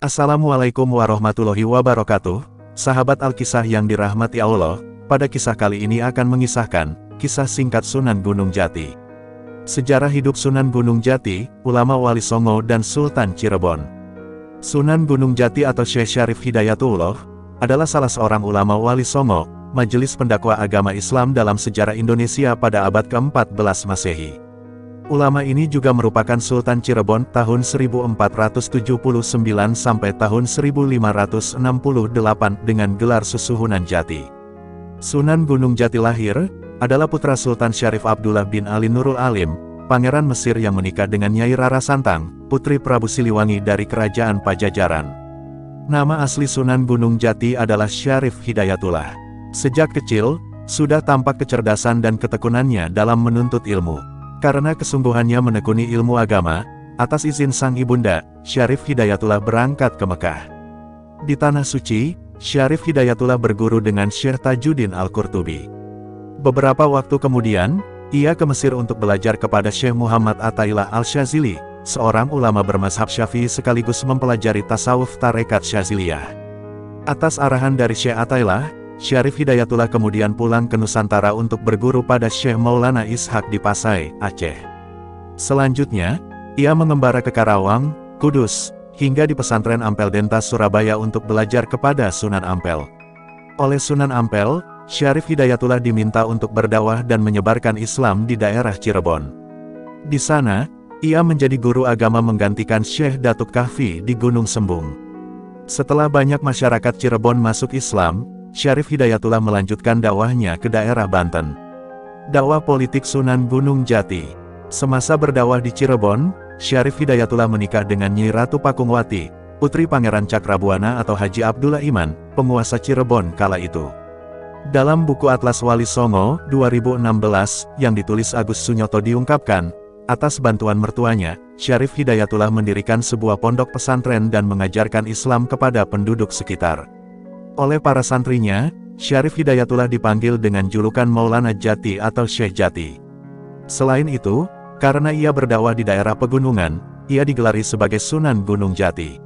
Assalamualaikum warahmatullahi wabarakatuh, sahabat Alkisah yang dirahmati Allah. Pada kisah kali ini akan mengisahkan kisah singkat Sunan Gunung Jati. Sejarah hidup Sunan Gunung Jati, ulama Wali Songo dan Sultan Cirebon. Sunan Gunung Jati atau Syekh Syarif Hidayatullah adalah salah seorang ulama Wali Songo, majelis pendakwa agama Islam dalam sejarah Indonesia pada abad ke-14 Masehi. Ulama ini juga merupakan Sultan Cirebon tahun 1479 sampai tahun 1568 dengan gelar Susuhunan Jati. Sunan Gunung Jati lahir adalah putra Sultan Syarif Abdullah bin Ali Nurul Alim, Pangeran Mesir yang menikah dengan Nyai Rara Santang, putri Prabu Siliwangi dari Kerajaan Pajajaran. Nama asli Sunan Gunung Jati adalah Syarif Hidayatullah. Sejak kecil, sudah tampak kecerdasan dan ketekunannya dalam menuntut ilmu. Karena kesungguhannya menekuni ilmu agama, atas izin sang ibunda, Syarif Hidayatullah berangkat ke Mekah. Di Tanah Suci, Syarif Hidayatullah berguru dengan Syekh Tajuddin Al-Qurtubi. Beberapa waktu kemudian, ia ke Mesir untuk belajar kepada Syekh Muhammad Athaillah Al-Syazili, seorang ulama bermazhab Syafi'i sekaligus mempelajari tasawuf tarekat Syaziliyah. Atas arahan dari Syekh Athaillah, Syarif Hidayatullah kemudian pulang ke Nusantara untuk berguru pada Syekh Maulana Ishaq di Pasai, Aceh. Selanjutnya, ia mengembara ke Karawang, Kudus, hingga di pesantren Ampel Dentas Surabaya untuk belajar kepada Sunan Ampel. Oleh Sunan Ampel, Syarif Hidayatullah diminta untuk berdakwah dan menyebarkan Islam di daerah Cirebon. Di sana, ia menjadi guru agama menggantikan Syekh Datuk Kahfi di Gunung Sembung. Setelah banyak masyarakat Cirebon masuk Islam, Syarif Hidayatullah melanjutkan dakwahnya ke daerah Banten. Dakwah politik Sunan Gunung Jati. Semasa berdakwah di Cirebon, Syarif Hidayatullah menikah dengan Nyi Ratu Pakungwati, putri Pangeran Cakrabuana atau Haji Abdullah Iman, penguasa Cirebon kala itu. Dalam buku Atlas Wali Songo 2016 yang ditulis Agus Sunyoto diungkapkan, atas bantuan mertuanya, Syarif Hidayatullah mendirikan sebuah pondok pesantren dan mengajarkan Islam kepada penduduk sekitar. Oleh para santrinya, Syarif Hidayatullah dipanggil dengan julukan Maulana Jati atau Syekh Jati. Selain itu, karena ia berdakwah di daerah pegunungan, ia digelari sebagai Sunan Gunung Jati.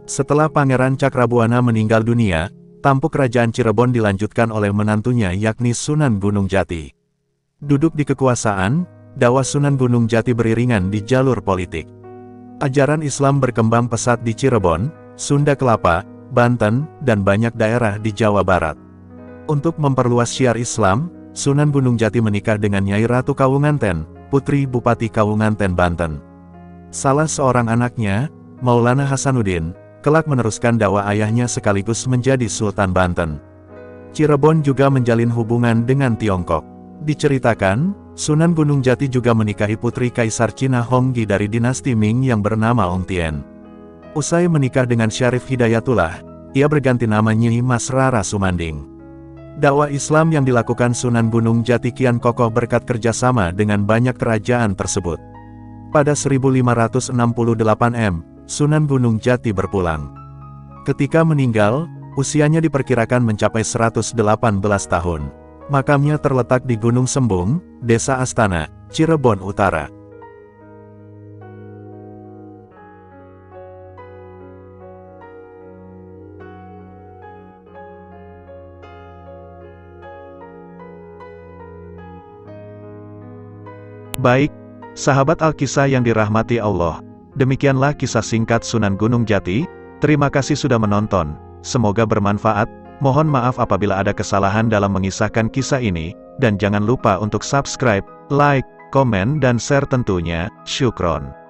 Setelah Pangeran Cakrabuana meninggal dunia, tampuk kerajaan Cirebon dilanjutkan oleh menantunya yakni Sunan Gunung Jati. Duduk di kekuasaan, dakwah Sunan Gunung Jati beriringan di jalur politik. Ajaran Islam berkembang pesat di Cirebon, Sunda Kelapa, Banten, dan banyak daerah di Jawa Barat. Untuk memperluas syiar Islam, Sunan Gunung Jati menikah dengan Nyai Ratu Kawunganten, putri Bupati Kawunganten Banten. Salah seorang anaknya, Maulana Hasanuddin, kelak meneruskan dakwah ayahnya sekaligus menjadi Sultan Banten. Cirebon juga menjalin hubungan dengan Tiongkok. Diceritakan, Sunan Gunung Jati juga menikahi putri Kaisar Cina Honggi dari dinasti Ming yang bernama Ong Tien. Usai menikah dengan Syarif Hidayatullah, ia berganti nama Nyi Mas Rara Sumanding. Dakwah Islam yang dilakukan Sunan Gunung Jati kian kokoh berkat kerjasama dengan banyak kerajaan tersebut. Pada 1568 Sunan Gunung Jati berpulang. Ketika meninggal, usianya diperkirakan mencapai 118 tahun. Makamnya terletak di Gunung Sembung, Desa Astana, Cirebon Utara. Baik, sahabat Alkisah yang dirahmati Allah, demikianlah kisah singkat Sunan Gunung Jati. Terima kasih sudah menonton, semoga bermanfaat. Mohon maaf apabila ada kesalahan dalam mengisahkan kisah ini, dan jangan lupa untuk subscribe, like, komen dan share tentunya. Syukron.